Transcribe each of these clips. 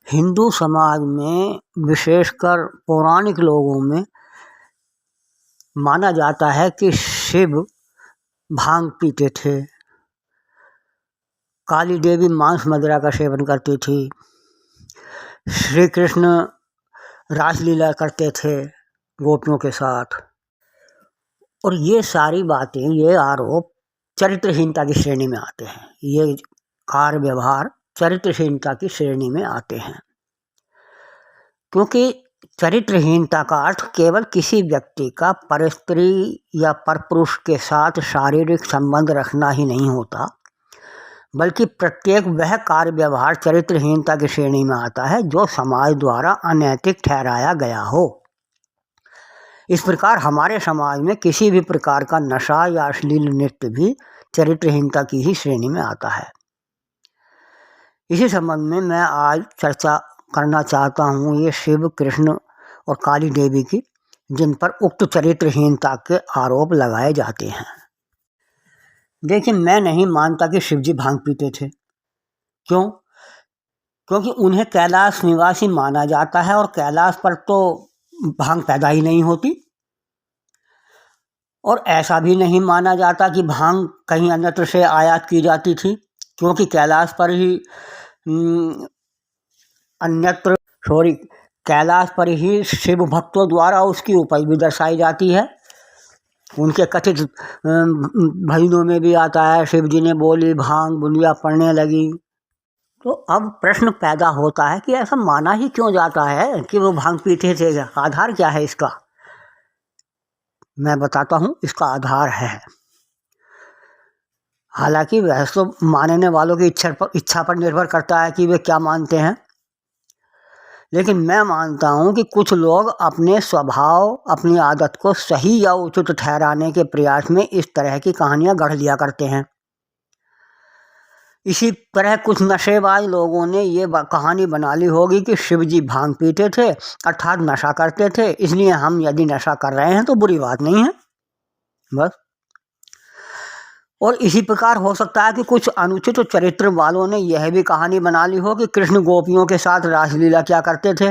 हिंदू समाज में विशेषकर पौराणिक लोगों में माना जाता है कि शिव भांग पीते थे, काली देवी मांस मदिरा का सेवन करती थी, श्री कृष्ण रासलीला करते थे गोपियों के साथ। और ये सारी बातें, ये आरोप चरित्रहीनता की श्रेणी में आते हैं। ये कार्य व्यवहार चरित्रहीनता की श्रेणी में आते हैं, क्योंकि चरित्रहीनता का अर्थ केवल किसी व्यक्ति का परस्त्री या परपुरुष के साथ शारीरिक संबंध रखना ही नहीं होता, बल्कि प्रत्येक वह कार्य व्यवहार चरित्रहीनता की श्रेणी में आता है जो समाज द्वारा अनैतिक ठहराया गया हो। इस प्रकार हमारे समाज में किसी भी प्रकार का नशा या अश्लील नृत्य भी चरित्रहीनता की ही श्रेणी में आता है। इसी संबंध में मैं आज चर्चा करना चाहता हूँ ये शिव, कृष्ण और काली देवी की, जिन पर उक्त चरित्रहीनता के आरोप लगाए जाते हैं। देखिए, मैं नहीं मानता कि शिव जी भांग पीते थे। क्यों? क्योंकि उन्हें कैलाश निवासी माना जाता है और कैलाश पर तो भांग पैदा ही नहीं होती। और ऐसा भी नहीं माना जाता कि भांग कहीं अन्यत्र से आयात की जाती थी, क्योंकि कैलाश पर ही कैलाश पर ही शिव भक्तों द्वारा उसकी उपज भी दर्शाई जाती है। उनके कथित भजनों में भी आता है, शिव जी ने बोली भांग बुंदिया पड़ने लगी। तो अब प्रश्न पैदा होता है कि ऐसा माना ही क्यों जाता है कि वो भांग पीते थे? आधार क्या है इसका? मैं बताता हूँ, इसका आधार है। हालांकि वैसे तो मानने वालों की इच्छा पर निर्भर करता है कि वे क्या मानते हैं, लेकिन मैं मानता हूँ कि कुछ लोग अपने स्वभाव, अपनी आदत को सही या उचित ठहराने के प्रयास में इस तरह की कहानियाँ गढ़ लिया करते हैं। इसी तरह कुछ नशेबाज लोगों ने ये कहानी बना ली होगी कि शिव जी भांग पीते थे, अर्थात नशा करते थे, इसलिए हम यदि नशा कर रहे हैं तो बुरी बात नहीं है, बस। और इसी प्रकार हो सकता है कि कुछ अनुचित चरित्र वालों ने यह भी कहानी बना ली हो कि कृष्ण गोपियों के साथ रासलीला क्या करते थे।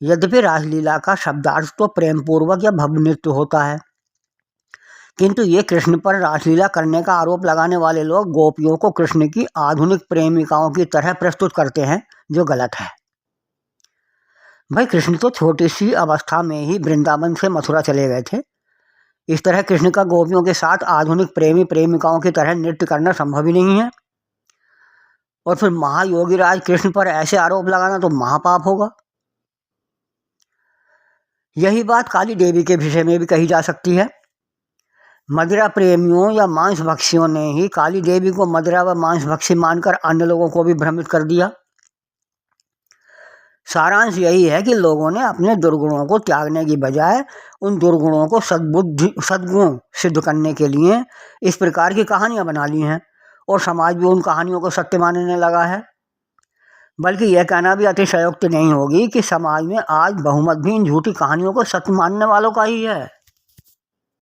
यद्यपि रासलीला का शब्दार्थ तो प्रेम पूर्वक या भव्य नृत्य होता है, किंतु ये कृष्ण पर रासलीला करने का आरोप लगाने वाले लोग गोपियों को कृष्ण की आधुनिक प्रेमिकाओं की तरह प्रस्तुत करते हैं, जो गलत है। भाई, कृष्ण तो छोटी सी अवस्था में ही वृंदावन से मथुरा चले गए थे। इस तरह कृष्ण का गोपियों के साथ आधुनिक प्रेमी प्रेमिकाओं की तरह नृत्य करना संभव ही नहीं है। और फिर महायोगी राज कृष्ण पर ऐसे आरोप लगाना तो महापाप होगा। यही बात काली देवी के विषय में भी कही जा सकती है। मदिरा प्रेमियों या मांस भक्षियों ने ही काली देवी को मदिरा व मांस भक्षी मानकर अन्य लोगों को भी भ्रमित कर दिया। सारांश यही है कि लोगों ने अपने दुर्गुणों को त्यागने की बजाय उन दुर्गुणों को सद्गुण सिद्ध करने के लिए इस प्रकार की कहानियां बना ली हैं, और समाज भी उन कहानियों को सत्य मानने लगा है। बल्कि यह कहना भी अतिशयोक्ति नहीं होगी कि समाज में आज बहुमत भी इन झूठी कहानियों को सत्य मानने वालों का ही है।